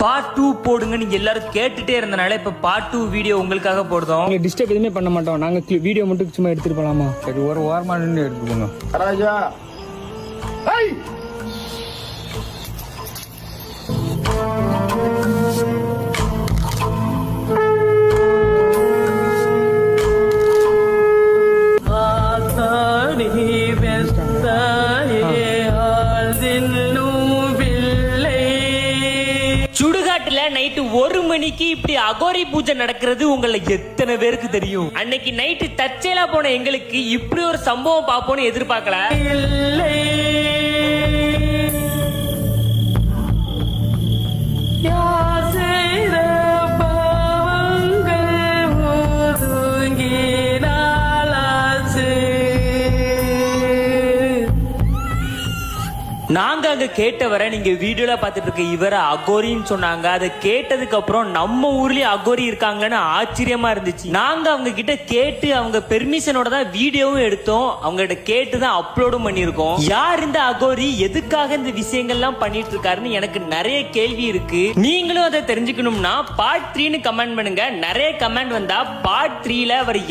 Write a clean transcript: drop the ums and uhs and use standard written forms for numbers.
Part 2 போடுங்க நீங்க எல்லாரும் கேட்டுட்டே இருந்தனால இப்ப பார்ட் 2 வீடியோ உங்களுக்காக போடுறோம். உங்களுக்கு டிஸ்டர்ப் எதுவுமே பண்ண மாட்டோம். நாங்க வீடியோ மட்டும் சும்மா எடுத்துட்டு போலாமா? சரி, ஒரு வாரமா நின்று எடுத்துக்கோங்க. ராஜா சுடுகாட்டுல நைட்டு 1 மணிக்கு இப்படி அகோரி பூஜை நடக்கிறது உங்களை எத்தனை பேருக்கு தெரியும்? அன்னைக்கு நைட்டு தற்செயலா போன எங்களுக்கு இப்படி ஒரு சம்பவம் பார்ப்போம்னு எதிர்பார்க்கல. நாங்க அங்க கேட்டவரை நீங்க வீடியோல பாத்துட்டு இருக்க இவரை அகோரின்னு சொன்னாங்க. அதை கேட்டதுக்கு அப்புறம் நம்ம ஊர்லயே அகோரி இருக்காங்கன்னு ஆச்சரியமா இருந்துச்சு. நாங்க அவங்க கிட்ட கேட்டு அவங்க பெர்மிஷனோட தான் வீடியோவும் எடுத்தோம். அவங்க கிட்ட கேட்டு தான் அப்லோடும் பண்ணிருக்கோம். யார் இந்த அகோரி, எதுக்காக இந்த விஷயங்கள்லாம் பண்ணிட்டு இருக்காருன்னு எனக்கு நிறைய கேள்வி இருக்கு. நீங்களும் அதை தெரிஞ்சுக்கணும்னா பார்ட் 3ன்னு கமெண்ட் பண்ணுங்க. நிறைய கமெண்ட் வந்தா பார்ட் 3ல அவர்